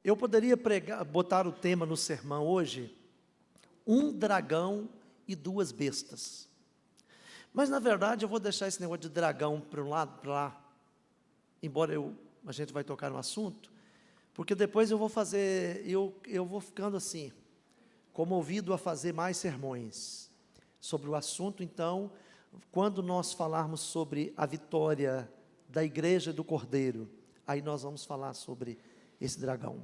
Eu poderia botar o tema no sermão hoje, um dragão e duas bestas. Mas, na verdade, eu vou deixar esse negócio de dragão para um lado, para lá, embora a gente vai tocar no assunto, porque depois eu vou fazer, eu vou ficando assim, comovido a fazer mais sermões sobre o assunto. Então, quando nós falarmos sobre a vitória da igreja do Cordeiro, aí nós vamos falar sobre esse dragão.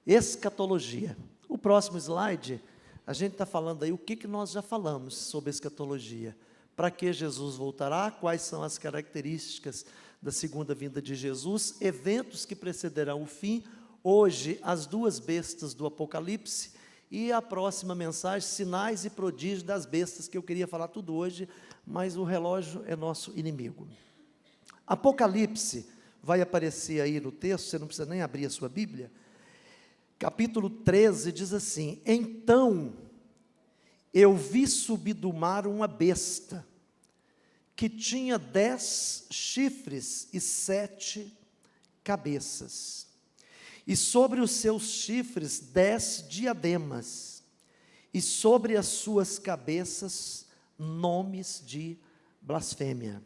Escatologia. O próximo slide, a gente está falando aí o que nós já falamos sobre escatologia. Para que Jesus voltará, quais são as características da segunda vinda de Jesus, eventos que precederão o fim, hoje as duas bestas do Apocalipse, e a próxima mensagem, sinais e prodígios das bestas, que eu queria falar tudo hoje, mas o relógio é nosso inimigo. Apocalipse, vai aparecer aí no texto, você não precisa nem abrir a sua Bíblia, capítulo 13 diz assim: então eu vi subir do mar uma besta, que tinha 10 chifres e 7 cabeças, e sobre os seus chifres 10 diademas, e sobre as suas cabeças nomes de blasfêmia.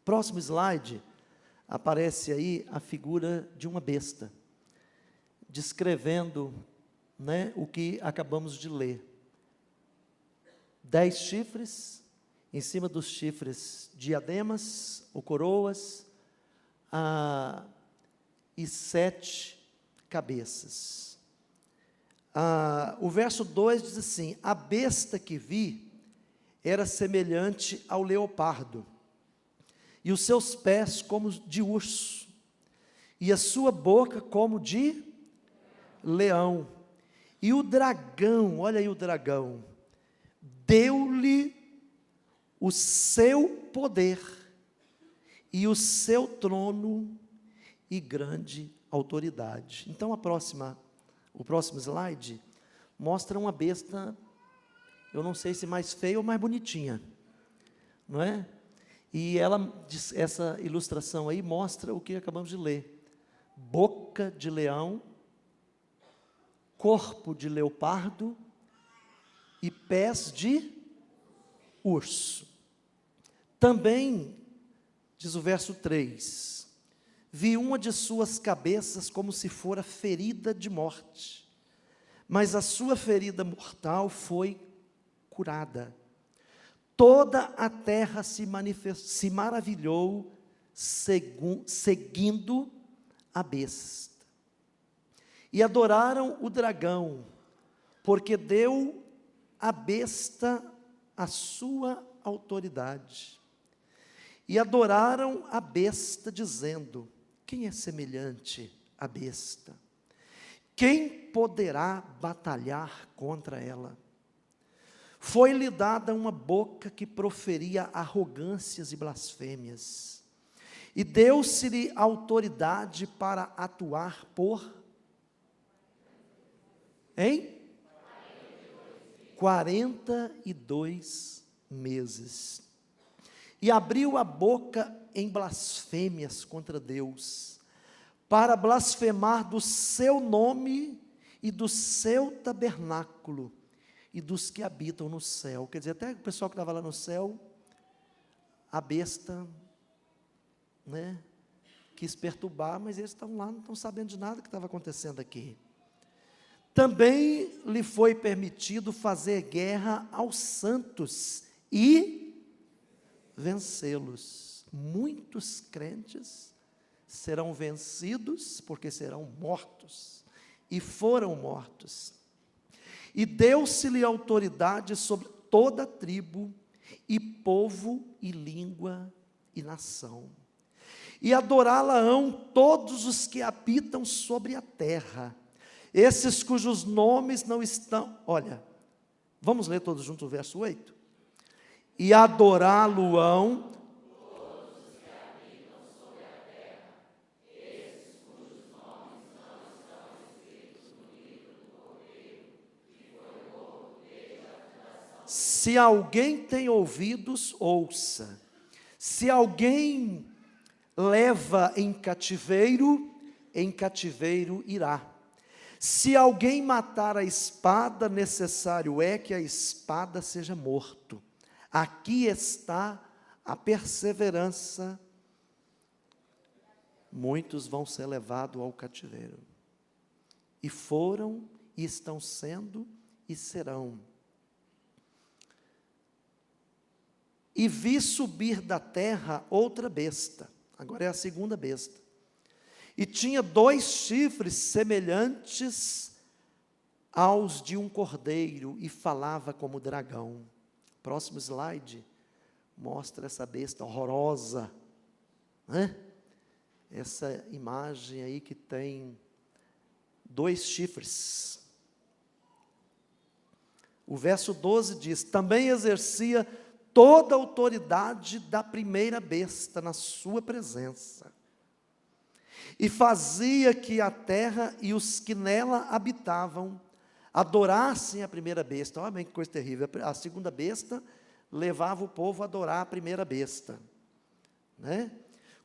Próximo slide, aparece aí a figura de uma besta, descrevendo, o que acabamos de ler. 10 chifres, em cima dos chifres diademas ou coroas, e 7 cabeças. O verso 2 diz assim: a besta que vi era semelhante ao leopardo, e os seus pés como de urso, e a sua boca como de leão. E o dragão, olha aí o dragão, deu-lhe o seu poder, e o seu trono e grande autoridade. Então o próximo slide, mostra uma besta, eu não sei se mais feia ou mais bonitinha, não é? E essa ilustração aí mostra o que acabamos de ler: boca de leão, corpo de leopardo e pés de urso. Também, diz o verso 3, vi uma de suas cabeças como se fora ferida de morte, mas a sua ferida mortal foi curada. Toda a terra se maravilhou, seguindo a besta. E adoraram o dragão, porque deu à besta a sua autoridade. E adoraram a besta, dizendo: quem é semelhante à besta? Quem poderá batalhar contra ela? Foi-lhe dada uma boca que proferia arrogâncias e blasfêmias, e deu-se-lhe autoridade para atuar por 42 meses. E abriu a boca em blasfêmias contra Deus, para blasfemar do seu nome e do seu tabernáculo, e dos que habitam no céu. Quer dizer, até o pessoal que estava lá no céu, a besta, quis perturbar, mas eles estão lá, não estão sabendo de nada que estava acontecendo aqui. Também lhe foi permitido fazer guerra aos santos e vencê-los. Muitos crentes serão vencidos, porque serão mortos, e foram mortos. E deu-se-lhe autoridade sobre toda tribo, e povo, e língua, e nação. E adorá-la-ão todos os que habitam sobre a terra, esses cujos nomes não estão... Olha, vamos ler todos juntos o verso 8? E adorá-lo-ão Se alguém tem ouvidos, ouça. Se alguém leva em cativeiro, em cativeiro irá. Se alguém matar a espada, necessário é que a espada seja morto. Aqui está a perseverança. Muitos vão ser levados ao cativeiro. E foram, e estão sendo, e serão. E vi subir da terra outra besta. Agora é a segunda besta. E tinha 2 chifres semelhantes aos de um cordeiro, e falava como dragão. Próximo slide mostra essa besta horrorosa, né? Essa imagem aí que tem 2 chifres. O verso 12 diz: também exercia toda a autoridade da primeira besta na sua presença, e fazia que a terra e os que nela habitavam adorassem a primeira besta. Olha bem que coisa terrível. A segunda besta levava o povo a adorar a primeira besta, né?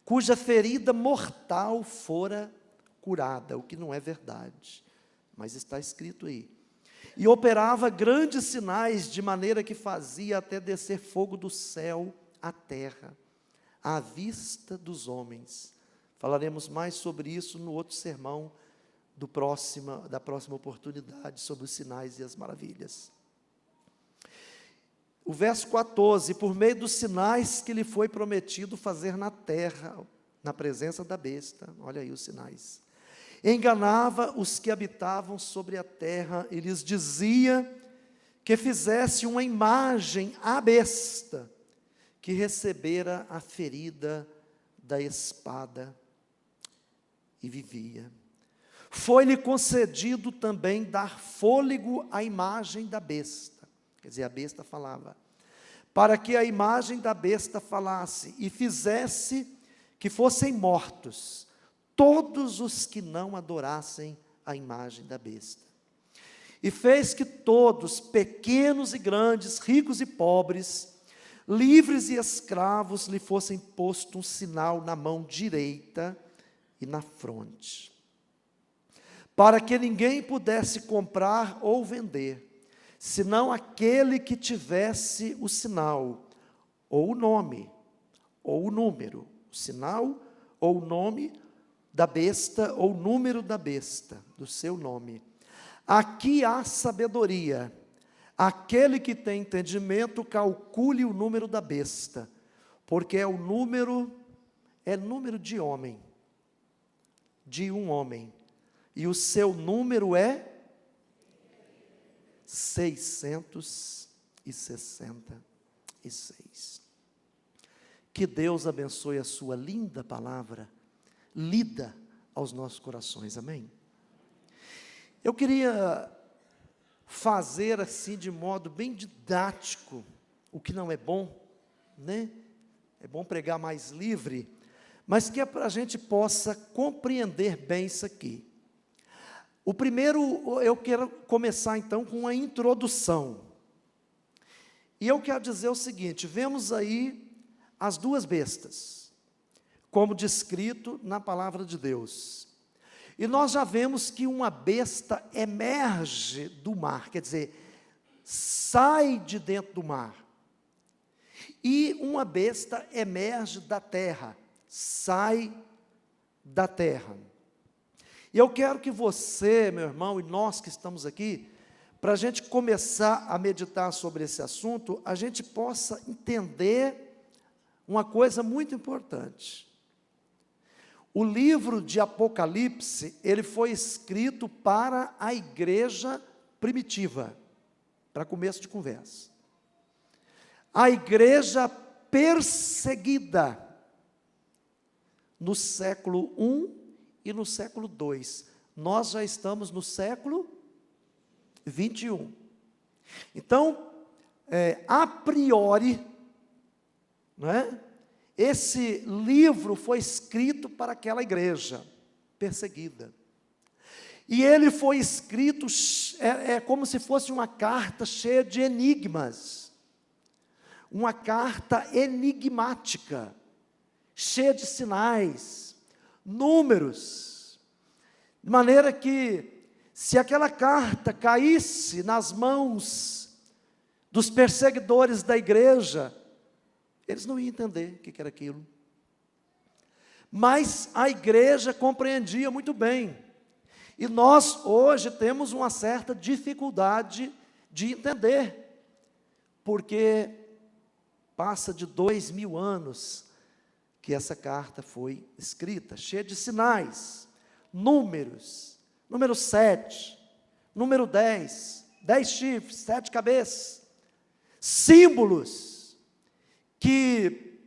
Cuja ferida mortal fora curada, o que não é verdade, mas está escrito aí. E operava grandes sinais, de maneira que fazia até descer fogo do céu à terra, à vista dos homens. Falaremos mais sobre isso no outro sermão da próxima oportunidade, sobre os sinais e as maravilhas. O verso 14: por meio dos sinais que lhe foi prometido fazer na terra, na presença da besta, olha aí os sinais, enganava os que habitavam sobre a terra, e lhes dizia que fizesse uma imagem à besta, que recebera a ferida da espada, e vivia. Foi-lhe concedido também dar fôlego à imagem da besta, quer dizer, a besta falava, para que a imagem da besta falasse, e fizesse que fossem mortos todos os que não adorassem a imagem da besta. E fez que todos, pequenos e grandes, ricos e pobres, livres e escravos, lhe fossem posto um sinal na mão direita e na fronte, para que ninguém pudesse comprar ou vender, senão aquele que tivesse o sinal, ou o nome, ou o número, o sinal ou o nome da besta, ou o número da besta, do seu nome. Aqui há sabedoria. Aquele que tem entendimento, calcule o número da besta, porque é número de homem, de um homem, e o seu número é 666. Que Deus abençoe a sua linda palavra, lida aos nossos corações, amém? Eu queria fazer assim, de modo bem didático, o que não é bom, né? É bom pregar mais livre, mas que a gente possa compreender bem isso aqui. O primeiro, eu quero começar então com uma introdução. E eu quero dizer o seguinte: vemos aí as 2 bestas, como descrito na palavra de Deus. E nós já vemos que uma besta emerge do mar, quer dizer, sai de dentro do mar. E uma besta emerge da terra, sai da terra. E eu quero que você, meu irmão, e nós que estamos aqui, para a gente começar a meditar sobre esse assunto, a gente possa entender uma coisa muito importante. O livro de Apocalipse, ele foi escrito para a igreja primitiva, para começo de conversa. A igreja perseguida no século I e no século II. Nós já estamos no século XXI. Então, a priori, não é? Esse livro foi escrito para aquela igreja perseguida. E ele foi escrito, como se fosse uma carta cheia de enigmas. Uma carta enigmática, cheia de sinais, números. De maneira que, se aquela carta caísse nas mãos dos perseguidores da igreja, eles não iam entender o que era aquilo. Mas a igreja compreendia muito bem. E nós hoje temos uma certa dificuldade de entender, porque passa de 2000 anos que essa carta foi escrita, cheia de sinais, números, número 7, número 10, 10 chifres, 7 cabeças, símbolos, que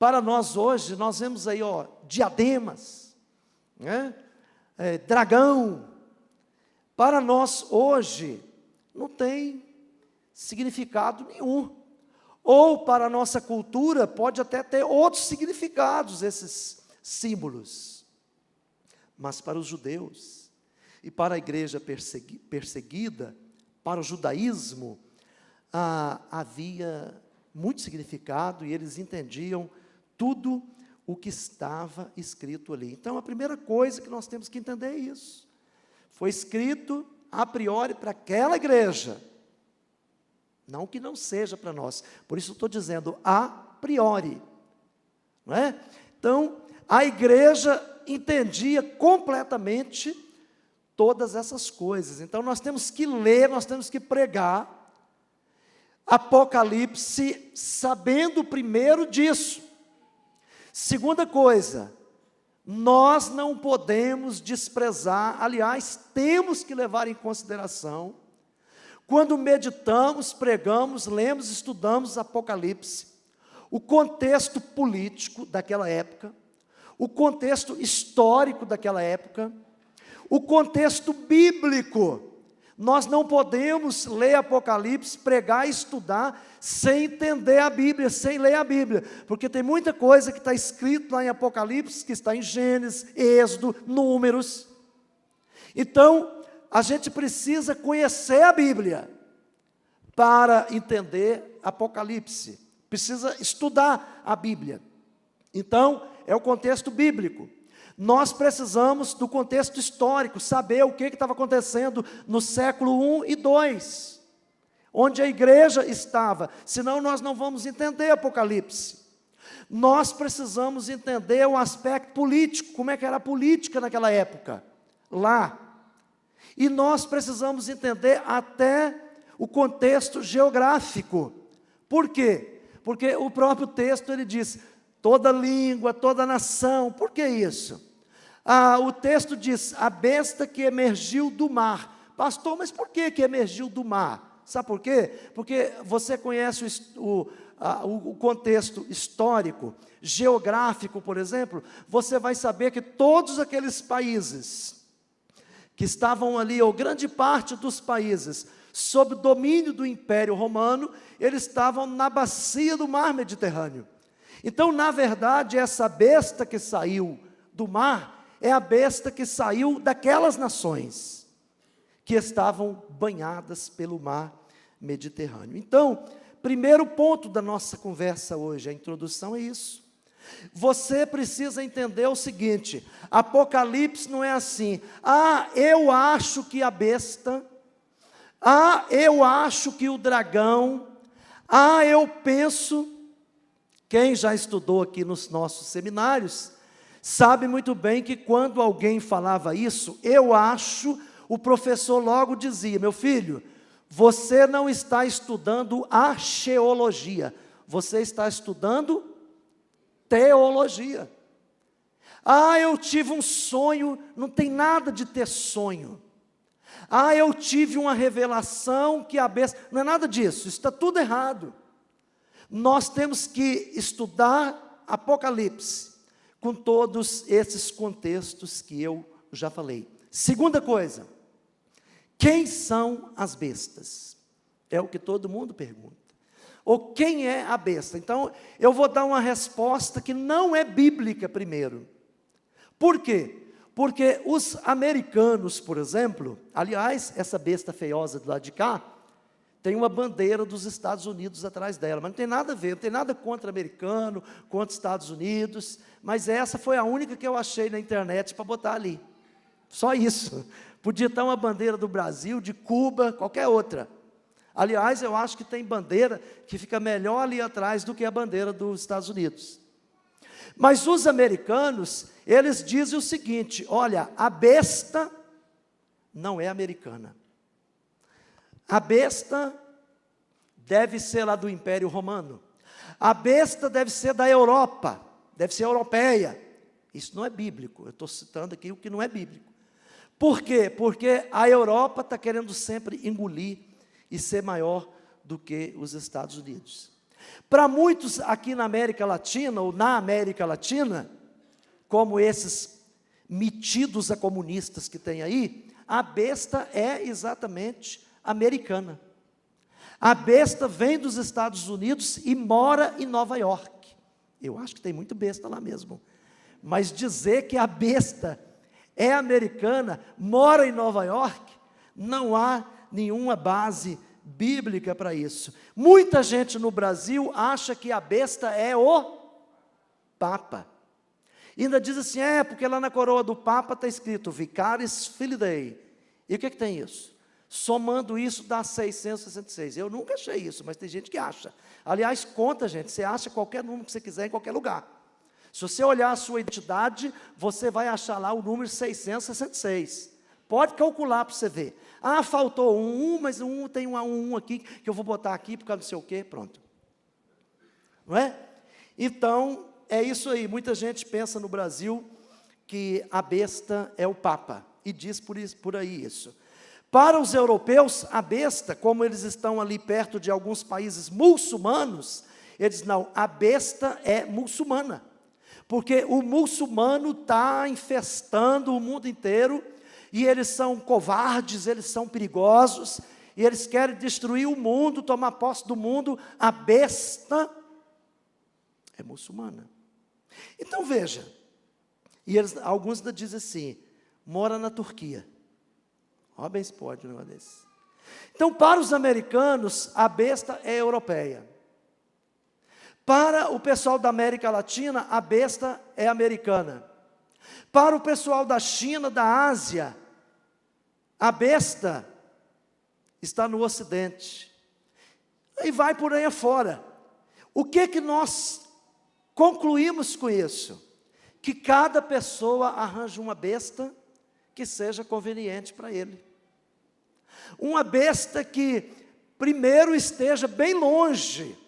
para nós hoje, nós vemos aí, diademas, né? Dragão, para nós hoje, não tem significado nenhum. Ou para a nossa cultura, pode até ter outros significados, esses símbolos. Mas para os judeus, e para a igreja perseguida, para o judaísmo, havia muito significado, e eles entendiam tudo o que estava escrito ali. Então, a primeira coisa que nós temos que entender é isso. Foi escrito, a priori, para aquela igreja. Não que não seja para nós. Por isso eu estou dizendo, a priori. Não é? Então, a igreja entendia completamente todas essas coisas. Então, nós temos que ler, nós temos que pregar Apocalipse, sabendo primeiro disso. Segunda coisa, nós não podemos desprezar, aliás, temos que levar em consideração, quando meditamos, pregamos, lemos, estudamos Apocalipse, o contexto político daquela época, o contexto histórico daquela época, o contexto bíblico. Nós não podemos ler Apocalipse, pregar e estudar sem entender a Bíblia, sem ler a Bíblia, porque tem muita coisa que está escrito lá em Apocalipse, que está em Gênesis, Êxodo, Números. Então, a gente precisa conhecer a Bíblia para entender Apocalipse, precisa estudar a Bíblia. Então, é o contexto bíblico. Nós precisamos do contexto histórico, saber o que estava acontecendo no século I e II, onde a igreja estava, senão nós não vamos entender Apocalipse. Nós precisamos entender o aspecto político, como é que era a política naquela época, lá. E nós precisamos entender até o contexto geográfico. Por quê? Porque o próprio texto, ele diz, toda língua, toda nação. Por que isso? O texto diz, a besta que emergiu do mar. Pastor, mas por que emergiu do mar? Sabe por quê? Porque você conhece o contexto histórico, geográfico, por exemplo, você vai saber que todos aqueles países que estavam ali, ou grande parte dos países, sob domínio do Império Romano, eles estavam na bacia do mar Mediterrâneo. Então, na verdade, essa besta que saiu do mar, é a besta que saiu daquelas nações, que estavam banhadas pelo mar Mediterrâneo. Então, primeiro ponto da nossa conversa hoje, a introdução é isso. Você precisa entender o seguinte, Apocalipse não é assim, eu acho que a besta, eu acho que o dragão, eu penso. Quem já estudou aqui nos nossos seminários, sabe muito bem que quando alguém falava isso, eu acho, o professor logo dizia, meu filho, você não está estudando arqueologia, você está estudando teologia. Eu tive um sonho, não tem nada de ter sonho. Eu tive uma revelação que a besta, não é nada disso, isso está tudo errado. Nós temos que estudar Apocalipse, com todos esses contextos que eu já falei. Segunda coisa, quem são as bestas? É o que todo mundo pergunta. Ou quem é a besta? Então, eu vou dar uma resposta que não é bíblica primeiro. Por quê? Porque os americanos, por exemplo, aliás, essa besta feiosa do lado de cá, tem uma bandeira dos Estados Unidos atrás dela, mas não tem nada a ver, não tem nada contra americano, contra Estados Unidos, mas essa foi a única que eu achei na internet para botar ali. Só isso. Podia estar uma bandeira do Brasil, de Cuba, qualquer outra. Aliás, eu acho que tem bandeira que fica melhor ali atrás do que a bandeira dos Estados Unidos. Mas os americanos, eles dizem o seguinte: olha, a besta não é americana. A besta deve ser lá do Império Romano. A besta deve ser da Europa, deve ser europeia. Isso não é bíblico, eu estou citando aqui o que não é bíblico. Por quê? Porque a Europa está querendo sempre engolir e ser maior do que os Estados Unidos. Para muitos aqui na América Latina, ou na América Latina, como esses metidos a comunistas que tem aí, a besta é exatamente americana. A besta vem dos Estados Unidos e mora em Nova York. Eu acho que tem muito besta lá mesmo. Mas dizer que a besta é americana, mora em Nova York, não há nenhuma base bíblica para isso. Muita gente no Brasil acha que a besta é o Papa. E ainda diz assim, porque lá na coroa do Papa está escrito Vicaris Filii. E o que tem isso? Somando isso dá 666. Eu nunca achei isso, mas tem gente que acha. Aliás, conta, gente, você acha qualquer número que você quiser em qualquer lugar. Se você olhar a sua identidade, você vai achar lá o número 666. Pode calcular para você ver. Faltou mas tem um aqui, que eu vou botar aqui por causa do sei o quê, pronto. Não é? Então, é isso aí. Muita gente pensa no Brasil que a besta é o Papa, e diz por aí isso. Para os europeus, a besta, como eles estão ali perto de alguns países muçulmanos, eles não, a besta é muçulmana. Porque o muçulmano está infestando o mundo inteiro, e eles são covardes, eles são perigosos, e eles querem destruir o mundo, tomar posse do mundo. A besta é muçulmana. Então veja, e alguns ainda dizem assim, mora na Turquia. Olha bem se pode um negócio desse. Então, para os americanos, a besta é europeia. Para o pessoal da América Latina, a besta é americana. Para o pessoal da China, da Ásia, a besta está no Ocidente. E vai por aí afora. O que nós concluímos com isso? Que cada pessoa arranja uma besta que seja conveniente para ele. Uma besta que primeiro esteja bem longe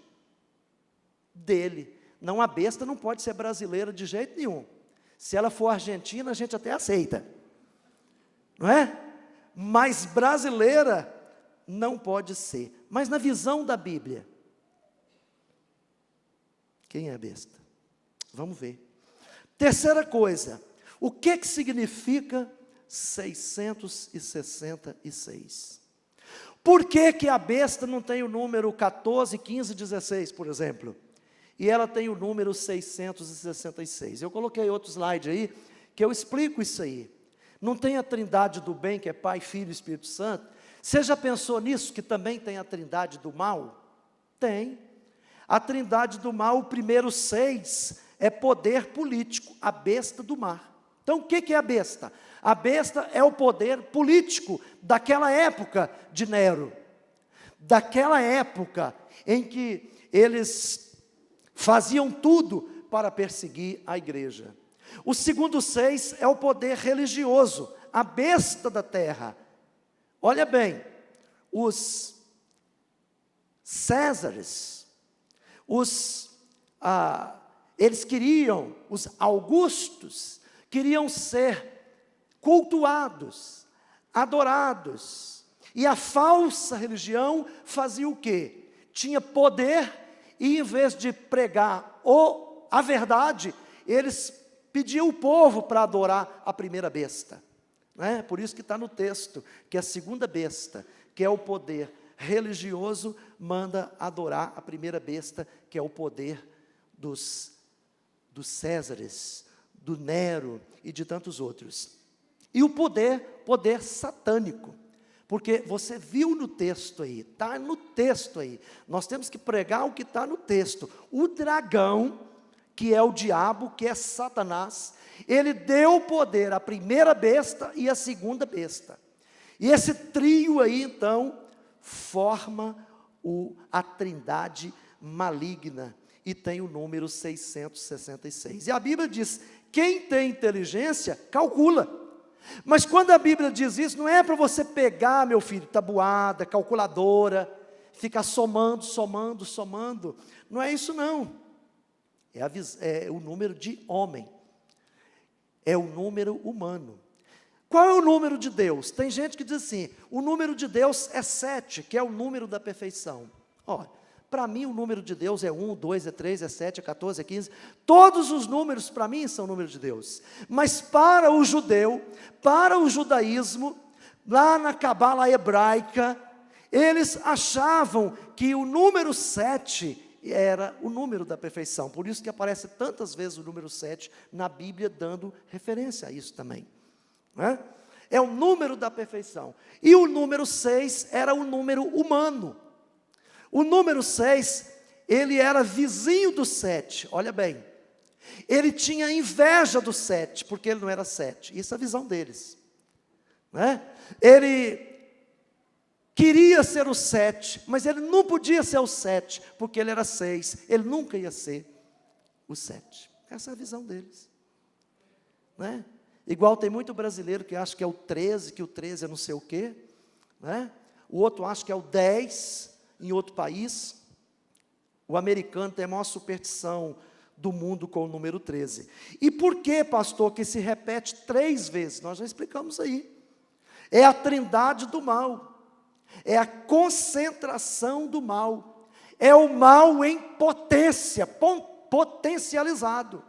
dele. Não, a besta não pode ser brasileira de jeito nenhum. Se ela for argentina, a gente até aceita. Não é? Mas brasileira não pode ser. Mas na visão da Bíblia, quem é a besta? Vamos ver. Terceira coisa, o que significa 666? Por que a besta não tem o número 14, 15, 16, por exemplo? E ela tem o número 666. Eu coloquei outro slide aí, que eu explico isso aí. Não tem a trindade do bem, que é Pai, Filho e Espírito Santo? Você já pensou nisso, que também tem a trindade do mal? Tem. A trindade do mal, o primeiro 6, é poder político, a besta do mar. Então, o que é a besta? A besta é o poder político daquela época de Nero. Daquela época em que eles faziam tudo para perseguir a igreja. O segundo 6 é o poder religioso, a besta da terra. Olha bem, os Césares, eles queriam, os Augustos, queriam ser cultuados, adorados. E a falsa religião fazia o quê? Tinha poder, e em vez de pregar a verdade, eles pediam o povo para adorar a primeira besta. Né? Por isso que está no texto, que a segunda besta, que é o poder religioso, manda adorar a primeira besta, que é o poder dos Césares, do Nero e de tantos outros. E o poder satânico, porque você viu no texto aí, está no texto aí, nós temos que pregar o que está no texto. O dragão, que é o diabo, que é Satanás. Ele deu poder à primeira besta e à segunda besta. E esse trio aí, então, forma a trindade maligna. E tem o número 666. E a Bíblia diz, quem tem inteligência, calcula. Mas quando a Bíblia diz isso, não é para você pegar, meu filho, tabuada, calculadora, ficar somando, somando, somando. Não é isso não. É o número de homem. É o número humano. Qual é o número de Deus? Tem gente que diz assim, o número de Deus é 7, que é o número da perfeição. Olha, para mim o número de Deus é 1, 2, é 3, é 7, é 14, é 15. Todos os números para mim são número de Deus. Mas para o judeu, para o judaísmo, lá na cabala hebraica, eles achavam que o número 7 era o número da perfeição. Por isso que aparece tantas vezes o número 7 na Bíblia, dando referência a isso também. Né? É o número da perfeição. E o número 6 era o número humano. O número 6, ele era vizinho do 7, olha bem. Ele tinha inveja do 7, porque ele não era 7. Isso é a visão deles. Né? Ele queria ser o 7, mas ele não podia ser o 7, porque ele era 6. Ele nunca ia ser o 7. Essa é a visão deles. Né? Igual tem muito brasileiro que acha que é o 13, que o 13 é não sei o quê. Né? O outro acha que é o 10 em outro país. O americano tem a maior superstição do mundo com o número 13. E por que, pastor, que se repete 3 vezes? Nós já explicamos aí. É a trindade do mal. É a concentração do mal. É o mal em potência, potencializado.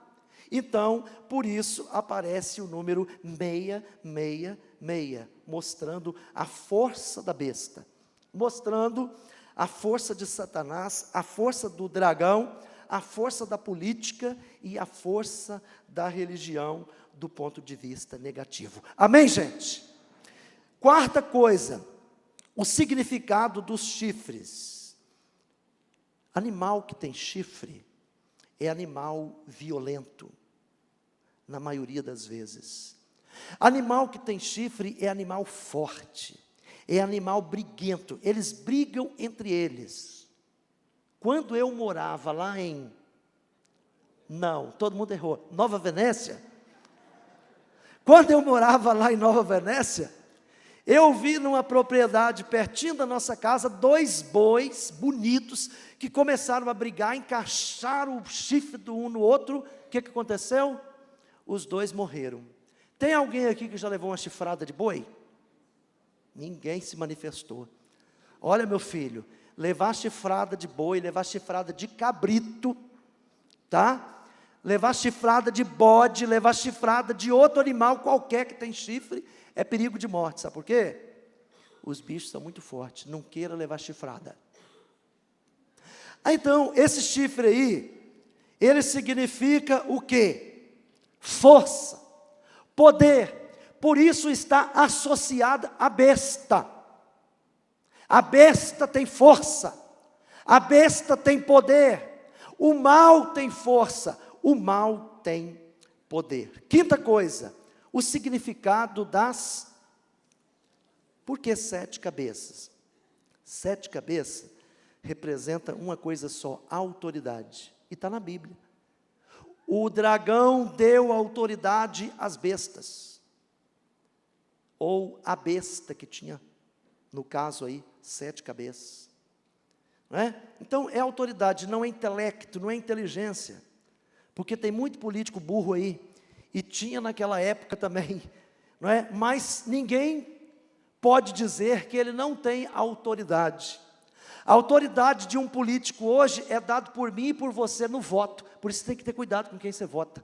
Então, por isso aparece o número 666, mostrando a força da besta, mostrando a força de Satanás, a força do dragão, a força da política e a força da religião do ponto de vista negativo. Amém, gente? Quarta coisa, o significado dos chifres. Animal que tem chifre é animal violento, na maioria das vezes. Animal que tem chifre é animal forte, é animal briguento, eles brigam entre eles. Quando eu morava lá em... Não, todo mundo errou. Nova Venécia? Quando eu morava lá em Nova Venécia, eu vi numa propriedade pertinho da nossa casa, 2 bois bonitos, que começaram a brigar, encaixaram o chifre do um no outro. O que aconteceu? Os 2 morreram. Tem alguém aqui que já levou uma chifrada de boi? Ninguém se manifestou. Olha, meu filho, levar chifrada de boi, levar chifrada de cabrito, tá? Levar chifrada de bode, levar chifrada de outro animal qualquer que tem chifre, é perigo de morte, sabe por quê? Os bichos são muito fortes, não queira levar chifrada. Então, esse chifre aí, ele significa o quê? Força, poder, por isso está associada à besta. A besta tem força, a besta tem poder, o mal tem força, o mal tem poder. Quinta coisa, o significado das... Por que 7 cabeças? 7 cabeças representa uma coisa só, autoridade. E está na Bíblia. O dragão deu autoridade às bestas. Ou a besta que tinha, no caso aí, 7 cabeças. Não é? Então é autoridade, não é intelecto, não é inteligência. Porque tem muito político burro aí. E tinha naquela época também, não é? Mas ninguém pode dizer que ele não tem autoridade. A autoridade de um político hoje é dada por mim e por você no voto. Por isso tem que ter cuidado com quem você vota.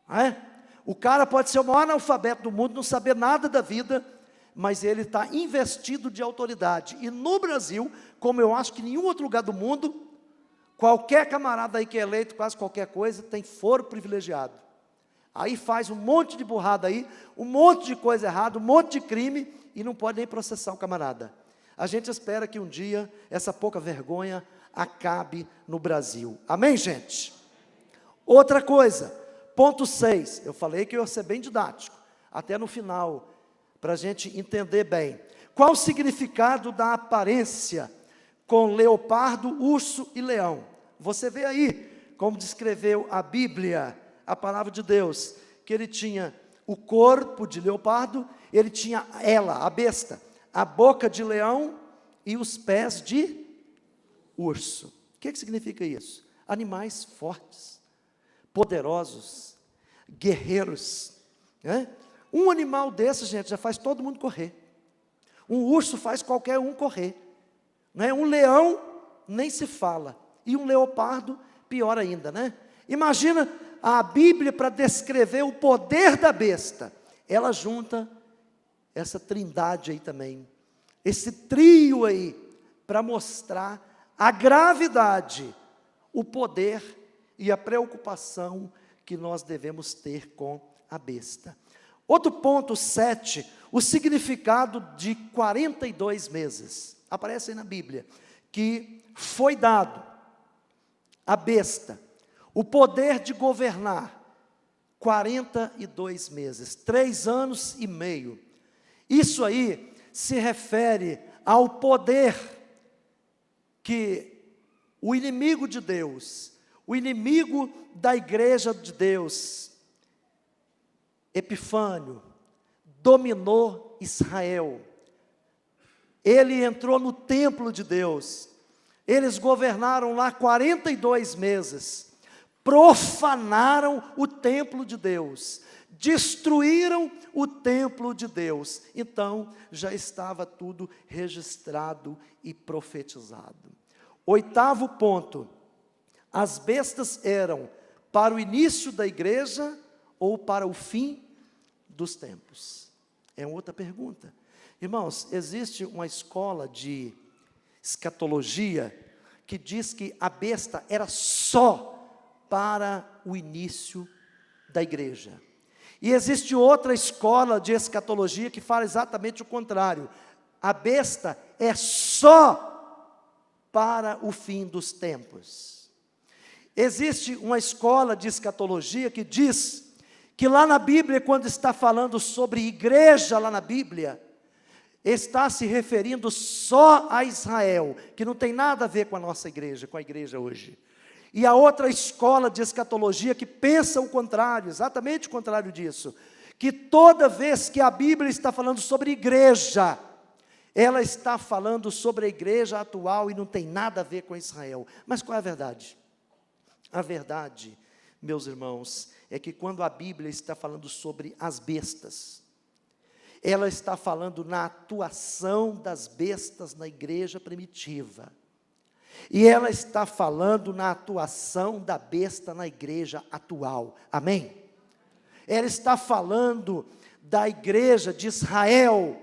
Não é? O cara pode ser o maior analfabeto do mundo, não saber nada da vida, mas ele está investido de autoridade. E no Brasil, como eu acho que em nenhum outro lugar do mundo, qualquer camarada aí que é eleito, quase qualquer coisa, tem foro privilegiado. Aí faz um monte de burrada aí, um monte de coisa errada, um monte de crime, e não pode nem processar o camarada. A gente espera que um dia essa pouca vergonha acabe no Brasil. Amém, gente? Outra coisa, ponto 6, eu falei que eu ia ser bem didático, até no final, para a gente entender bem. Qual o significado da aparência com leopardo, urso e leão? Você vê aí como descreveu a Bíblia, a palavra de Deus, que ele tinha o corpo de leopardo, ele tinha ela, a besta, a boca de leão e os pés de urso. O que significa isso? Animais fortes, poderosos, guerreiros, né? Um animal desse, gente, já faz todo mundo correr. Um urso faz qualquer um correr, né? Um leão nem se fala, e um leopardo pior ainda, né? Imagina a Bíblia para descrever o poder da besta, ela junta essa trindade aí também, esse trio aí, para mostrar a gravidade, o poder e a preocupação que nós devemos ter com a besta. Outro ponto, 7, o significado de 42 meses, aparece aí na Bíblia, que foi dado à besta o poder de governar 42 meses, 3 anos e meio. Isso aí se refere ao poder que o inimigo de Deus, o inimigo da igreja de Deus, Epifânio, dominou Israel. Ele entrou no templo de Deus, eles governaram lá 42 meses, profanaram o templo de Deus, destruíram o templo de Deus. Então, já estava tudo registrado e profetizado. 8º ponto, as bestas eram para o início da igreja ou para o fim dos tempos? É outra pergunta. Irmãos, existe uma escola de escatologia que diz que a besta era só para o início da igreja. E existe outra escola de escatologia que fala exatamente o contrário. A besta é só para o fim dos tempos. Existe uma escola de escatologia que diz que lá na Bíblia, quando está falando sobre igreja lá na Bíblia, está se referindo só a Israel, que não tem nada a ver com a nossa igreja, com a igreja hoje. E a outra escola de escatologia que pensa o contrário, exatamente o contrário disso, que toda vez que a Bíblia está falando sobre igreja, ela está falando sobre a igreja atual e não tem nada a ver com Israel. Mas qual é a verdade? A verdade, meus irmãos, é que quando a Bíblia está falando sobre as bestas, ela está falando na atuação das bestas na igreja primitiva. E ela está falando na atuação da besta na igreja atual. Amém? Ela está falando da igreja de Israel.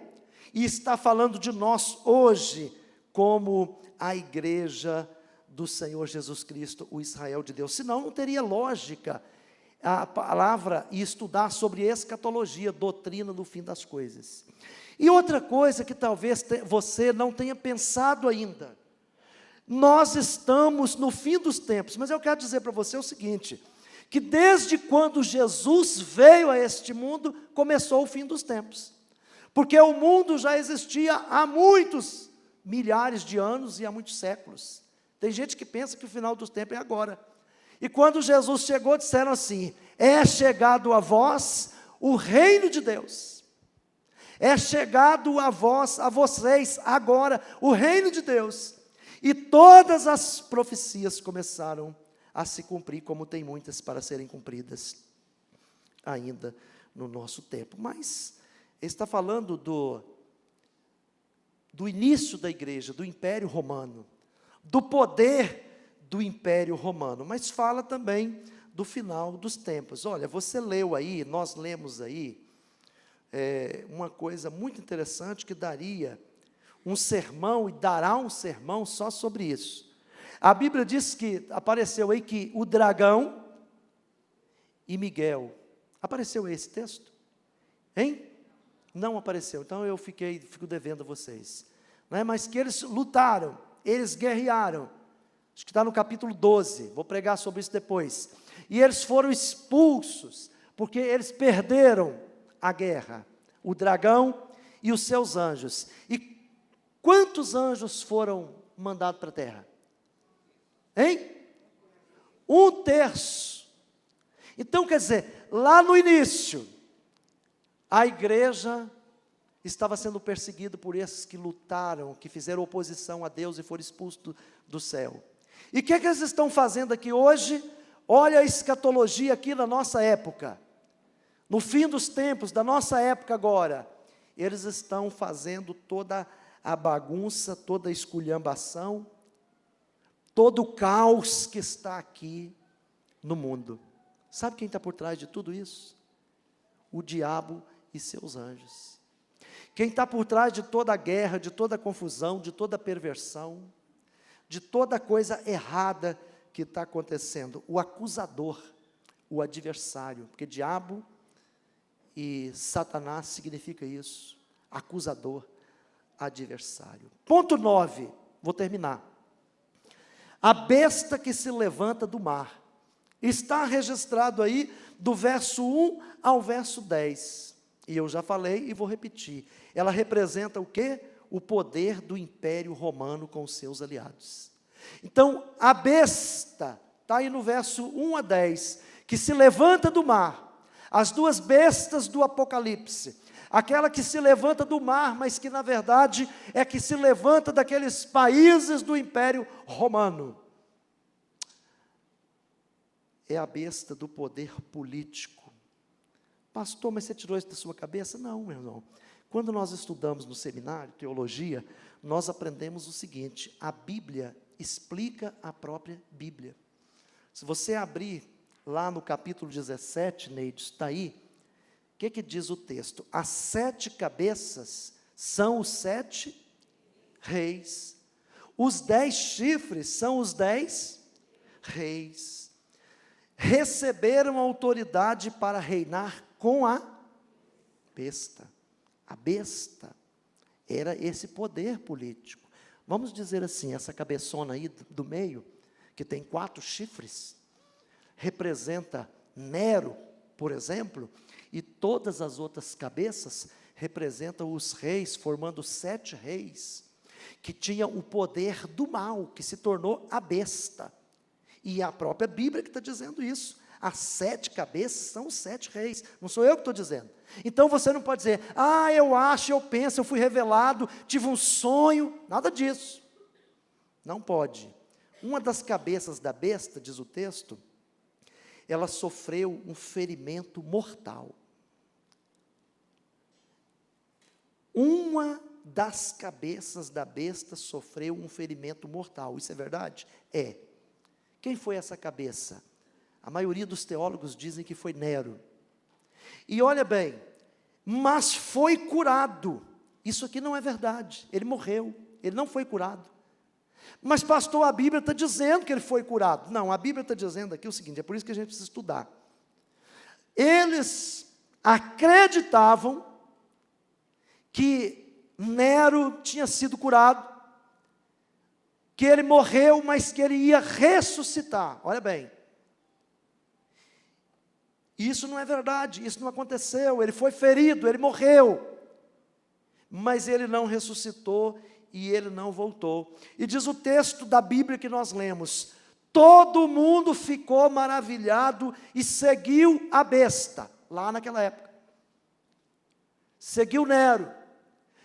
E está falando de nós hoje, como a igreja do Senhor Jesus Cristo, o Israel de Deus. Senão não teria lógica a palavra e estudar sobre escatologia, doutrina do fim das coisas. E outra coisa que talvez você não tenha pensado ainda. Nós estamos no fim dos tempos, mas eu quero dizer para você o seguinte, que desde quando Jesus veio a este mundo, começou o fim dos tempos. Porque o mundo já existia há muitos milhares de anos e há muitos séculos. Tem gente que pensa que o final dos tempos é agora. E quando Jesus chegou, disseram assim, é chegado a vós o reino de Deus. É chegado a vós, a vocês, agora, o reino de Deus. E todas as profecias começaram a se cumprir, como tem muitas para serem cumpridas ainda no nosso tempo. Mas ele está falando do início da igreja, do Império Romano, do poder do Império Romano, mas fala também do final dos tempos. Olha, você leu aí, nós lemos aí, uma coisa muito interessante que daria um sermão e dará um sermão só sobre isso. A Bíblia diz que apareceu aí que o dragão e Miguel, apareceu esse texto? Hein? Não apareceu, então eu fico devendo a vocês. Não é? Mas que eles lutaram, eles guerrearam Acho que está no capítulo 12, vou pregar sobre isso depois. E eles foram expulsos, porque eles perderam a guerra, o dragão e os seus anjos. E quantos anjos foram mandados para a terra? Hein? 1/3. Então, quer dizer, lá no início, a igreja estava sendo perseguida por esses que lutaram, que fizeram oposição a Deus e foram expulsos do céu. E o que eles estão fazendo aqui hoje? Olha a escatologia aqui na nossa época, no fim dos tempos, da nossa época agora. Eles estão fazendo toda a bagunça, toda a esculhambação, todo o caos que está aqui no mundo. Sabe quem está por trás de tudo isso? O diabo e seus anjos. Quem está por trás de toda a guerra, de toda a confusão, de toda a perversão, de toda a coisa errada que está acontecendo? O acusador, o adversário, porque diabo e Satanás significa isso, acusador, adversário. Ponto 9, vou terminar. A besta que se levanta do mar. Está registrado aí do verso 1 ao verso 10. E eu já falei e vou repetir. Ela representa o quê? O poder do Império Romano com os seus aliados. Então, a besta, está aí no verso 1 a 10, que se levanta do mar. As duas bestas do Apocalipse. Aquela que se levanta do mar, mas que na verdade é que se levanta daqueles países do Império Romano. É a besta do poder político. Pastor, mas você tirou isso da sua cabeça? Não, meu irmão. Quando nós estudamos no seminário, teologia, nós aprendemos o seguinte: a Bíblia explica a própria Bíblia. Se você abrir lá no capítulo 17, Neide, está aí, o que diz o texto? As 7 cabeças são os 7 reis. Os 10 chifres são os 10 reis. Receberam autoridade para reinar com a besta. A besta era esse poder político. Vamos dizer assim, essa cabeçona aí do meio, que tem 4 chifres, representa Nero, por exemplo, e todas as outras cabeças representam os reis, formando 7 reis, que tinham o poder do mal, que se tornou a besta. E a própria Bíblia que está dizendo isso. As 7 cabeças são os 7 reis. Não sou eu que estou dizendo. Então você não pode dizer, eu acho, eu penso, eu fui revelado, tive um sonho. Nada disso. Não pode. Uma das cabeças da besta, diz o texto, ela sofreu um ferimento mortal. Uma das cabeças da besta sofreu um ferimento mortal. Isso é verdade? É. Quem foi essa cabeça? A maioria dos teólogos dizem que foi Nero. E olha bem, mas foi curado. Isso aqui não é verdade. Ele morreu, ele não foi curado. Mas pastor, a Bíblia está dizendo que ele foi curado. Não, a Bíblia está dizendo aqui o seguinte, é por isso que a gente precisa estudar. Eles acreditavam que Nero tinha sido curado, que ele morreu, mas que ele ia ressuscitar. Olha bem, isso não é verdade, isso não aconteceu. Ele foi ferido, ele morreu, mas ele não ressuscitou e ele não voltou. E diz o texto da Bíblia que nós lemos: todo mundo ficou maravilhado e seguiu a besta, lá naquela época. Seguiu Nero,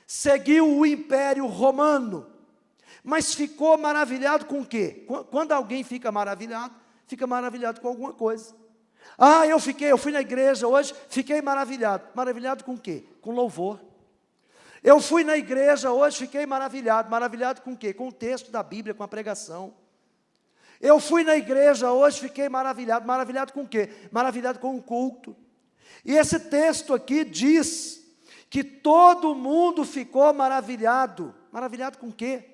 seguiu o Império Romano, mas ficou maravilhado com o quê? Quando alguém fica maravilhado com alguma coisa. Eu fui na igreja hoje, fiquei maravilhado. Maravilhado com o quê? Com louvor. Eu fui na igreja hoje, fiquei maravilhado. Maravilhado com o quê? Com o texto da Bíblia, com a pregação. Eu fui na igreja hoje, fiquei maravilhado. Maravilhado com o quê? Maravilhado com o culto. E esse texto aqui diz que todo mundo ficou maravilhado. Maravilhado com o quê?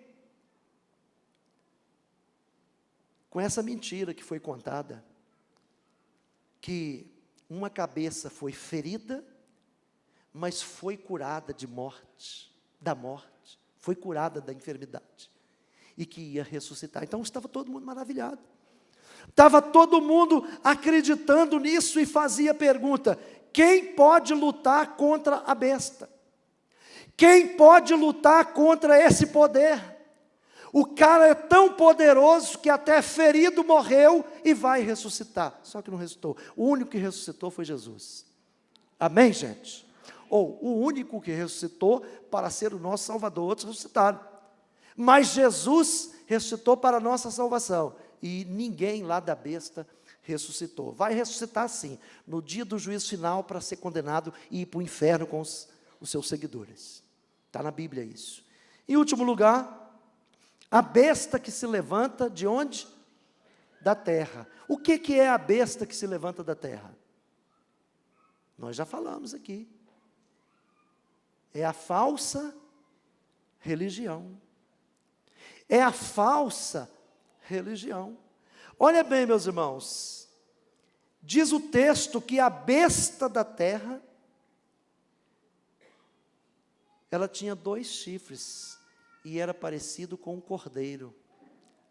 Com essa mentira que foi contada, que uma cabeça foi ferida, mas foi curada da morte, foi curada da enfermidade. e que ia ressuscitar. Então estava todo mundo maravilhado. Estava todo mundo acreditando nisso e fazia pergunta: quem pode lutar contra a besta? Quem pode lutar contra esse poder? O cara é tão poderoso que até ferido morreu e vai ressuscitar. Só que não ressuscitou. O único que ressuscitou foi Jesus. Amém, gente? Ou o único que ressuscitou para ser o nosso Salvador. Outros ressuscitaram. Mas Jesus ressuscitou para a nossa salvação. E ninguém lá da besta ressuscitou. Vai ressuscitar sim, no dia do juízo final, para ser condenado e ir para o inferno com os seus seguidores. Está na Bíblia isso. Em último lugar, a besta que se levanta de onde? Da terra. O que é a besta que se levanta da terra? Nós já falamos aqui. É a falsa religião. É a falsa religião. Olha bem, meus irmãos. Diz o texto que a besta da terra, ela tinha 2 chifres. E era parecido com um cordeiro.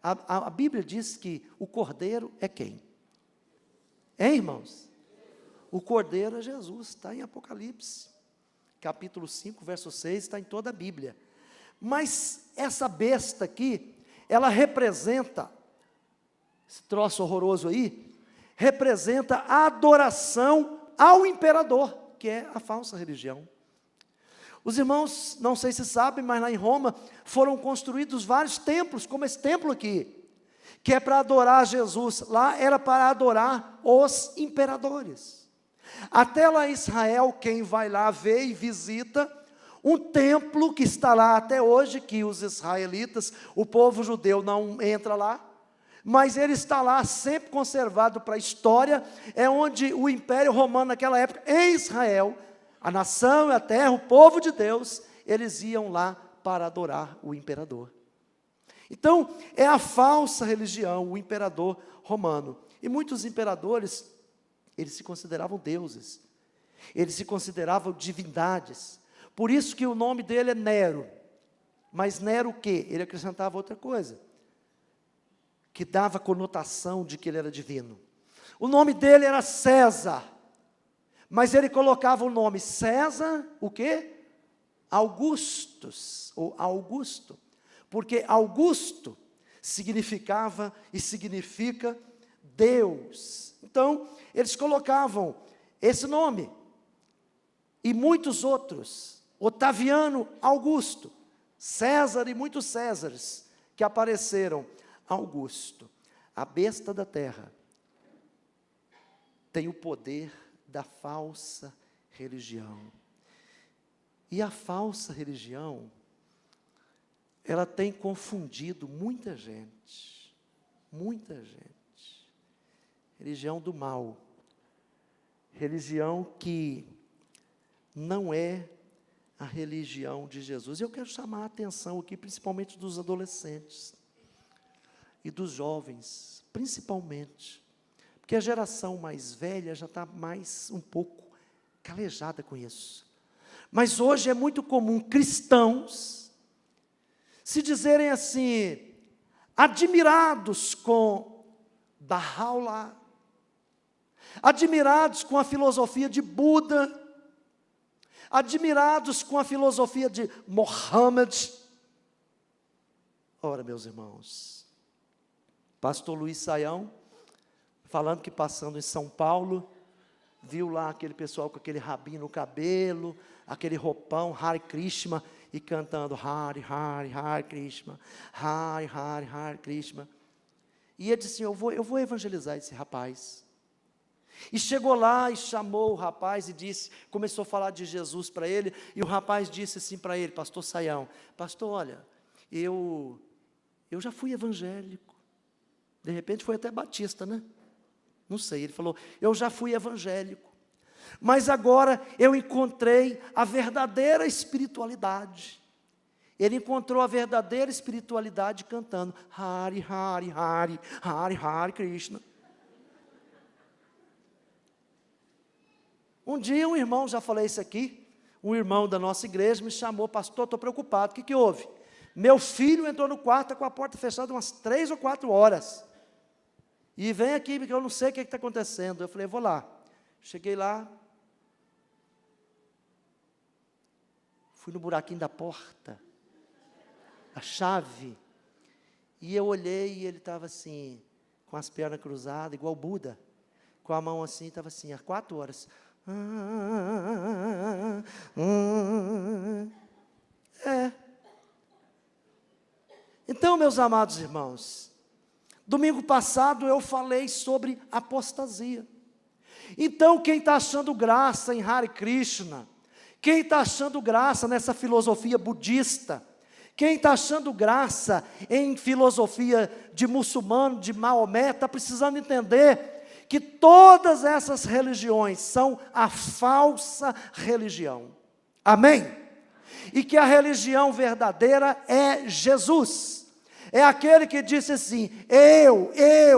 A Bíblia diz que o cordeiro é quem? Hein, irmãos? O cordeiro é Jesus, está em Apocalipse. Capítulo 5, verso 6, está em toda a Bíblia. Mas essa besta aqui, ela representa, esse troço horroroso aí, representa a adoração ao imperador, que é a falsa religião. Os irmãos, não sei se sabem, mas lá em Roma foram construídos vários templos, como esse templo aqui, que é para adorar Jesus. Lá era para adorar os imperadores. Até lá em Israel, quem vai lá vê e visita um templo que está lá até hoje, que os israelitas, o povo judeu não entra lá, mas ele está lá sempre conservado para a história. É onde o Império Romano naquela época, em Israel, a nação, a terra, o povo de Deus, eles iam lá para adorar o imperador. Então, é a falsa religião, o imperador romano. E muitos imperadores, eles se consideravam deuses. Eles se consideravam divindades. Por isso que o nome dele é Nero. Mas Nero o quê? Ele acrescentava outra coisa, que dava conotação de que ele era divino. O nome dele era César. Mas ele colocava o nome César, o quê? Augustus, ou Augusto. Porque Augusto significava e significa Deus. Então, eles colocavam esse nome. E muitos outros. Otaviano, Augusto. César e muitos Césares que apareceram. Augusto. A besta da terra tem o poder da falsa religião. E a falsa religião, ela tem confundido muita gente. Muita gente. Religião do mal. Religião que não é a religião de Jesus. Eu quero chamar a atenção aqui, principalmente dos adolescentes e dos jovens, principalmente. Porque a geração mais velha já está mais um pouco calejada com isso. Mas hoje é muito comum cristãos se dizerem assim, admirados com Baha'u'lláh, admirados com a filosofia de Buda, admirados com a filosofia de Mohammed. Ora, meus irmãos, pastor Luiz Saião, falando que passando em São Paulo, viu lá aquele pessoal com aquele rabinho no cabelo, aquele roupão, Hare Krishna, e cantando Hare, Hare, Hare Krishna, Hare, Hare, Hare Krishna. E ele disse assim, eu vou evangelizar esse rapaz. E chegou lá e chamou o rapaz e disse, começou a falar de Jesus para ele, e o rapaz disse assim para ele, pastor Saião, pastor, olha, eu já fui evangélico, de repente foi até batista, né? Não sei, ele falou, eu já fui evangélico, mas agora eu encontrei a verdadeira espiritualidade. Ele encontrou a verdadeira espiritualidade cantando Hare, Hare, Hare, Hare, Hare Krishna. Um dia um irmão, já falei isso aqui, um irmão da nossa igreja me chamou, pastor, estou preocupado, o que houve? Meu filho entrou no quarto com a porta fechada umas 3 ou 4 horas. E vem aqui, porque eu não sei o que está acontecendo. Eu falei, vou lá. Cheguei lá. Fui no buraquinho da porta. A chave. E eu olhei e ele estava assim, com as pernas cruzadas, igual Buda. Com a mão assim, estava assim, há 4 horas. É. Então, meus amados irmãos, domingo passado eu falei sobre apostasia. Então, quem está achando graça em Hare Krishna, quem está achando graça nessa filosofia budista, quem está achando graça em filosofia de muçulmano, de Maomé, está precisando entender que todas essas religiões são a falsa religião. Amém? E que a religião verdadeira é Jesus. É aquele que disse assim,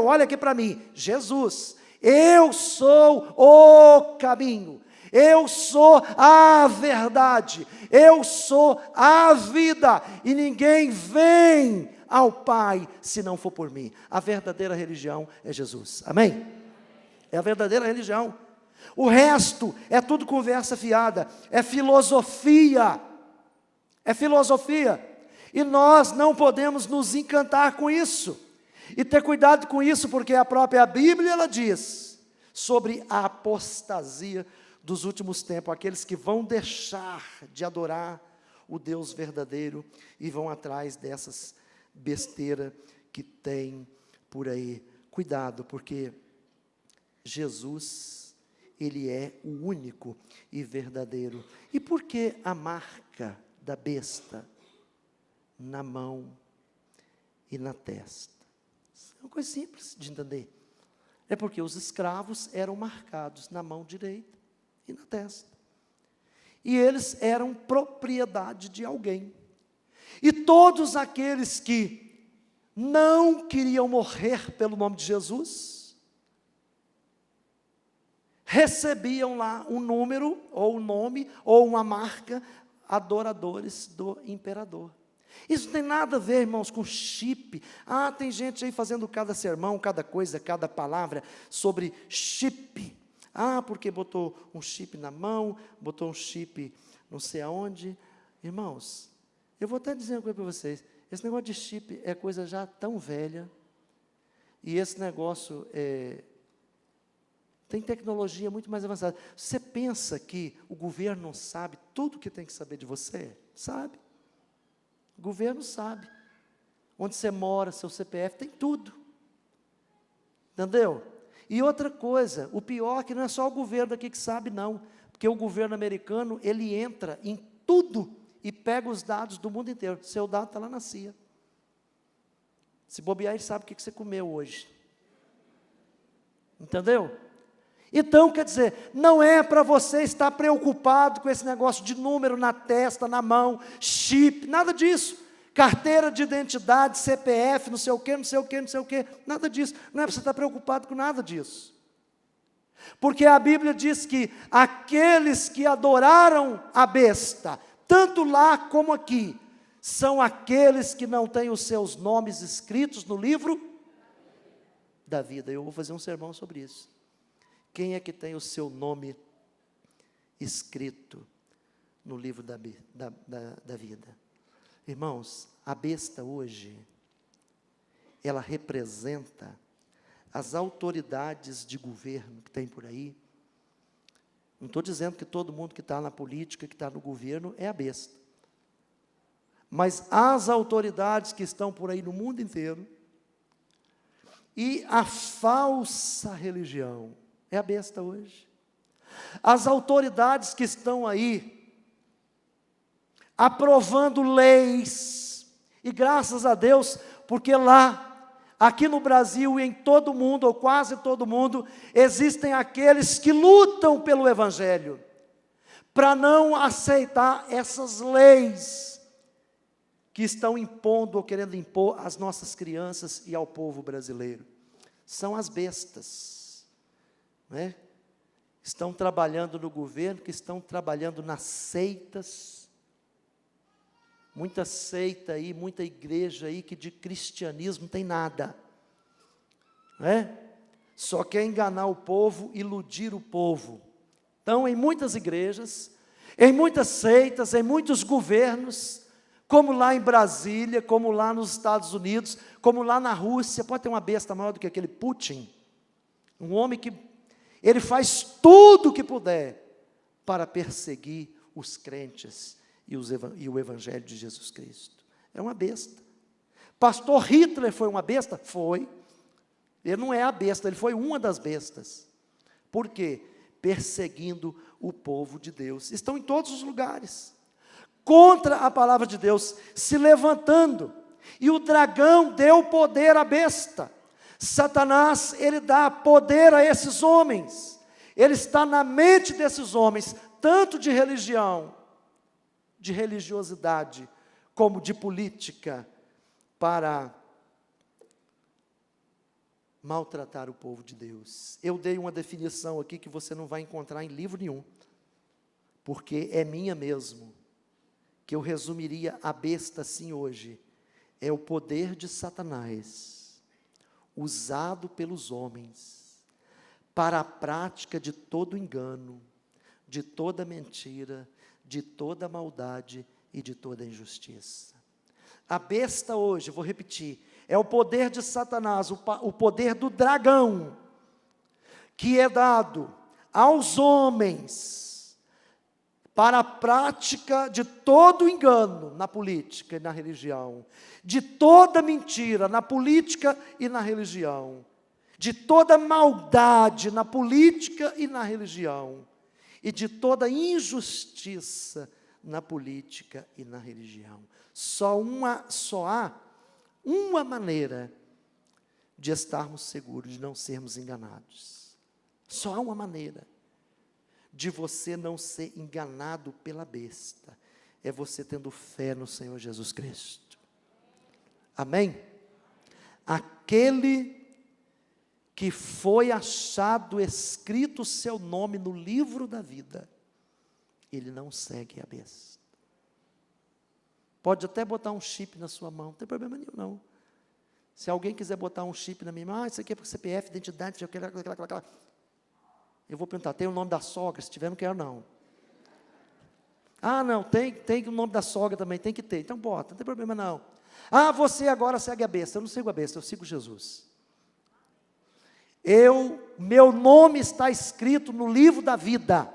olha aqui para mim, Jesus, eu sou o caminho, eu sou a verdade, eu sou a vida, e ninguém vem ao Pai se não for por mim. A verdadeira religião é Jesus, amém? É a verdadeira religião. O resto é tudo conversa fiada, é filosofia, e nós não podemos nos encantar com isso, e ter cuidado com isso, porque a própria Bíblia, ela diz, sobre a apostasia dos últimos tempos, aqueles que vão deixar de adorar o Deus verdadeiro, e vão atrás dessas besteiras que tem por aí. Cuidado, porque Jesus, Ele é o único e verdadeiro. E por que a marca da besta na mão e na testa? É uma coisa simples de entender. É porque os escravos eram marcados na mão direita e na testa. E eles eram propriedade de alguém. E todos aqueles que não queriam morrer pelo nome de Jesus, recebiam lá um número, ou um nome, ou uma marca, adoradores do imperador. Isso não tem nada a ver, irmãos, com chip. Tem gente aí fazendo cada sermão, cada coisa, cada palavra sobre chip. Porque botou um chip na mão, botou um chip não sei aonde. Irmãos, eu vou até dizer uma coisa para vocês. Esse negócio de chip é coisa já tão velha. E esse negócio tem tecnologia muito mais avançada. Você pensa que o governo não sabe tudo que tem que saber de você? Sabe. O governo sabe. Onde você mora, seu CPF, tem tudo. Entendeu? E outra coisa, o pior é que não é só o governo aqui que sabe, não. Porque o governo americano, ele entra em tudo e pega os dados do mundo inteiro. Seu dado está lá na CIA. Se bobear, ele sabe o que você comeu hoje. Entendeu? Então, quer dizer, não é para você estar preocupado com esse negócio de número na testa, na mão, chip, nada disso. Carteira de identidade, CPF, não sei o quê, nada disso. Não é para você estar preocupado com nada disso. Porque a Bíblia diz que aqueles que adoraram a besta, tanto lá como aqui, são aqueles que não têm os seus nomes escritos no livro da vida. Eu vou fazer um sermão sobre isso. Quem é que tem o seu nome escrito no livro da vida? Irmãos, a besta hoje, ela representa as autoridades de governo que tem por aí. Não estou dizendo que todo mundo que está na política, que está no governo, é a besta. Mas as autoridades que estão por aí no mundo inteiro, e a falsa religião, é a besta hoje. As autoridades que estão aí, aprovando leis, e graças a Deus, porque lá, aqui no Brasil e em todo mundo, ou quase todo mundo, existem aqueles que lutam pelo Evangelho, para não aceitar essas leis, que estão impondo ou querendo impor às nossas crianças e ao povo brasileiro. São as bestas. Né? Estão trabalhando no governo, que estão trabalhando nas seitas, muita seita aí, muita igreja aí que de cristianismo não tem nada, só quer enganar o povo, iludir o povo. Então, em muitas igrejas, em muitas seitas, em muitos governos, como lá em Brasília, como lá nos Estados Unidos, como lá na Rússia, pode ter uma besta maior do que aquele Putin, um homem que ele faz tudo o que puder para perseguir os crentes e o Evangelho de Jesus Cristo. É uma besta. Pastor Hitler foi uma besta? Foi. Ele não é a besta, ele foi uma das bestas. Por quê? Perseguindo o povo de Deus. Estão em todos os lugares, contra a palavra de Deus, se levantando. E o dragão deu poder à besta. Satanás, ele dá poder a esses homens. Ele está na mente desses homens, tanto de religião, de religiosidade, como de política, para maltratar o povo de Deus. Eu dei uma definição aqui que você não vai encontrar em livro nenhum, porque é minha mesmo, que eu resumiria a besta assim hoje: é o poder de Satanás, usado pelos homens, para a prática de todo engano, de toda mentira, de toda maldade e de toda injustiça. A besta hoje, vou repetir, é o poder de Satanás, o poder do dragão, que é dado aos homens para a prática de todo engano na política e na religião, de toda mentira na política e na religião, de toda maldade na política e na religião, e de toda injustiça na política e na religião. Só há uma maneira de estarmos seguros, de não sermos enganados. Só há uma maneira de você não ser enganado pela besta. É você tendo fé no Senhor Jesus Cristo. Amém? Aquele que foi achado escrito o seu nome no livro da vida, ele não segue a besta. Pode até botar um chip na sua mão, não tem problema nenhum não. Se alguém quiser botar um chip na minha mão, isso aqui é para CPF, identidade, eu vou perguntar, tem o nome da sogra? Se tiver, não quero não. Ah, não, tem o nome da sogra também, tem que ter, então bota, não tem problema não. Ah, você agora segue a besta. Eu não sigo a besta, eu sigo Jesus. Meu nome está escrito no livro da vida,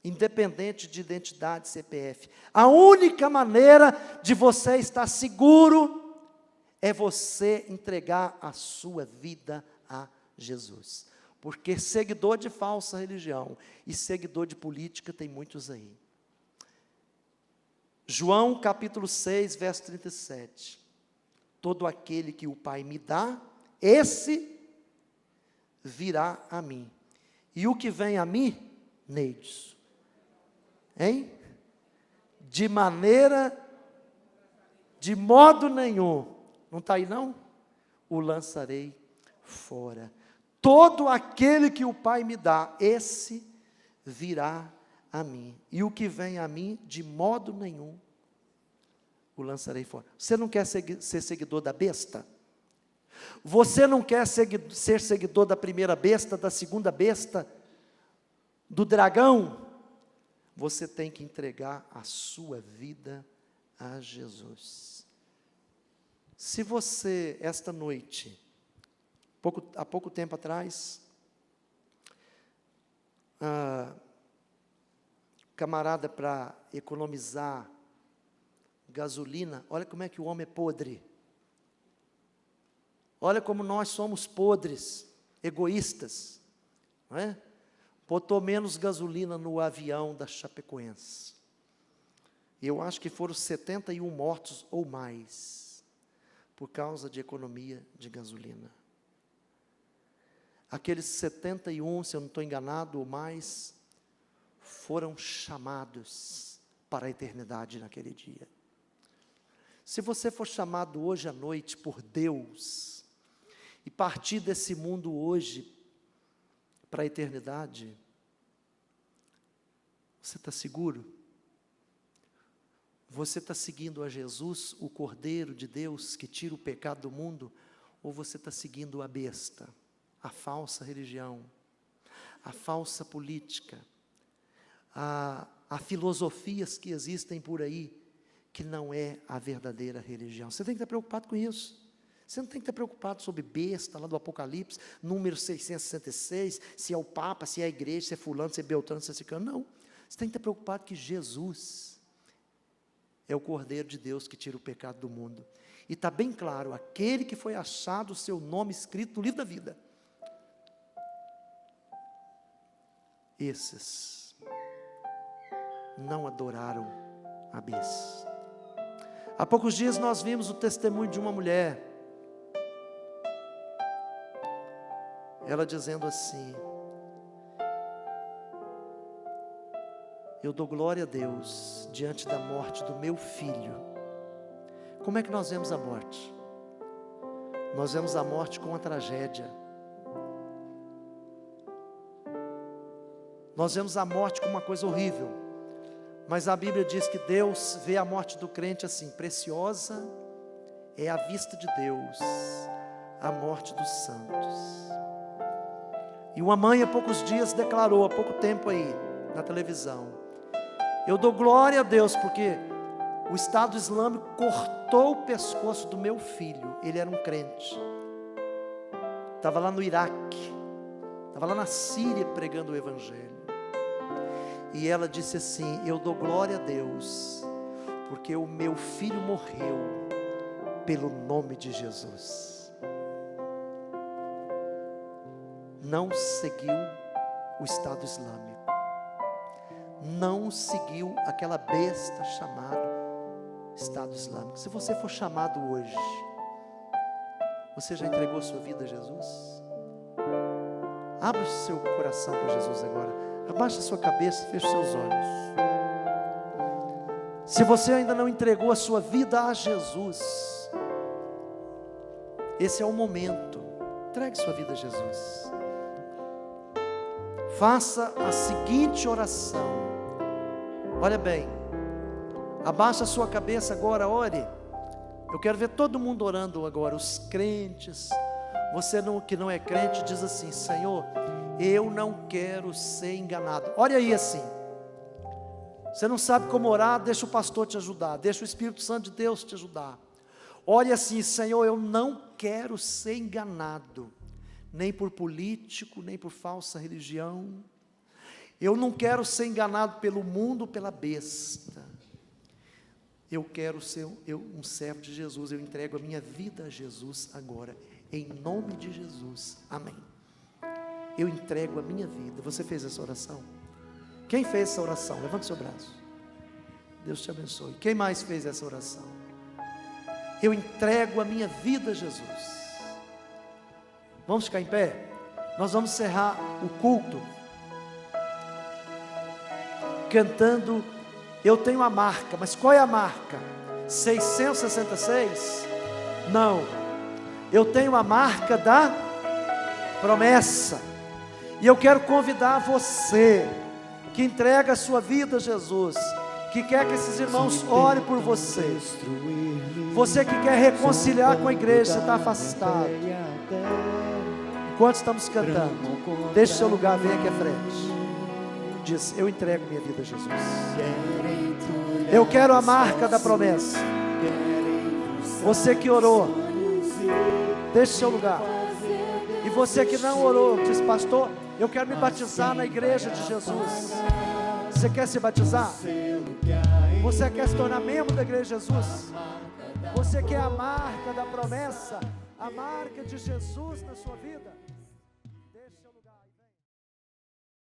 independente de identidade, CPF. A única maneira de você estar seguro é você entregar a sua vida a Jesus. Porque seguidor de falsa religião e seguidor de política tem muitos aí. João capítulo 6, verso 37. Todo aquele que o Pai me dá, esse virá a mim. E o que vem a mim, Neides. Hein? De modo nenhum, não está aí não? O lançarei fora. Todo aquele que o Pai me dá, esse virá a mim. E o que vem a mim, de modo nenhum, o lançarei fora. Você não quer ser seguidor da besta? Você não quer ser seguidor da primeira besta, da segunda besta, do dragão? Você tem que entregar a sua vida a Jesus. Se você, esta noite, há pouco tempo atrás, camarada, para economizar gasolina, olha como é que o homem é podre. Olha como nós somos podres, egoístas, não é? Botou menos gasolina no avião da Chapecoense. Eu acho que foram 71 mortos ou mais, por causa de economia de gasolina. Aqueles 71, se eu não estou enganado, ou mais, foram chamados para a eternidade naquele dia. Se você for chamado hoje à noite por Deus, e partir desse mundo hoje para a eternidade, você está seguro? Você está seguindo a Jesus, o Cordeiro de Deus, que tira o pecado do mundo, ou você está seguindo a besta, a falsa religião, a falsa política, a filosofias que existem por aí, que não é a verdadeira religião? Você tem que estar preocupado com isso. Você não tem que estar preocupado sobre besta, lá do Apocalipse, número 666, se é o Papa, se é a igreja, se é fulano, se é beltrano, se é ciclano. Não, você tem que estar preocupado que Jesus é o Cordeiro de Deus que tira o pecado do mundo. E está bem claro, aquele que foi achado o seu nome escrito no livro da vida, esses não adoraram a besta. Há poucos dias nós vimos o testemunho de uma mulher, ela dizendo assim: eu dou glória a Deus diante da morte do meu filho. Como é que nós vemos a morte? Nós vemos a morte como uma tragédia. Nós vemos a morte como uma coisa horrível. Mas a Bíblia diz que Deus vê a morte do crente assim: preciosa é à vista de Deus a morte dos santos. E uma mãe há poucos dias declarou, há pouco tempo aí, na televisão: eu dou glória a Deus porque o Estado Islâmico cortou o pescoço do meu filho. Ele era um crente, estava lá no Iraque, estava lá na Síria pregando o Evangelho. E ela disse assim: eu dou glória a Deus porque o meu filho morreu pelo nome de Jesus. Não seguiu o Estado Islâmico, não seguiu aquela besta chamada Estado Islâmico. Se você for chamado hoje, você já entregou sua vida a Jesus? Abra o seu coração para Jesus agora. Abaixa a sua cabeça, feche os seus olhos. Se você ainda não entregou a sua vida a Jesus, esse é o momento. Entregue sua vida a Jesus. Faça a seguinte oração. Olha bem, abaixa a sua cabeça agora, ore. Eu quero ver todo mundo orando agora, os crentes. Você que não é crente, diz assim: Senhor, eu não quero ser enganado. Olha aí assim. Você não sabe como orar, deixa o pastor te ajudar, deixa o Espírito Santo de Deus te ajudar. Olha assim: Senhor, eu não quero ser enganado, nem por político, nem por falsa religião. Eu não quero ser enganado pelo mundo, pela besta. Eu quero ser um servo de Jesus. Eu entrego a minha vida a Jesus agora, em nome de Jesus, amém. Eu entrego a minha vida. Você fez essa oração? Quem fez essa oração? Levante seu braço. Deus te abençoe. Quem mais fez essa oração? Eu entrego a minha vida a Jesus. Vamos ficar em pé? Nós vamos encerrar o culto cantando Eu Tenho a Marca. Mas qual é a marca? 666? Não. Eu tenho a marca da promessa. E eu quero convidar você que entrega a sua vida a Jesus, que quer que esses irmãos orem por você, você que quer reconciliar com a igreja, você está afastado. Enquanto estamos cantando, deixe o seu lugar, vem aqui à frente. Diz: eu entrego minha vida a Jesus. Eu quero a marca da promessa. Você que orou, deixe o seu lugar. E você que não orou, diz: pastor, eu quero me batizar na igreja de Jesus. Você quer se batizar? Você quer se tornar membro da igreja de Jesus? Você quer a marca da promessa, a marca de Jesus na sua vida?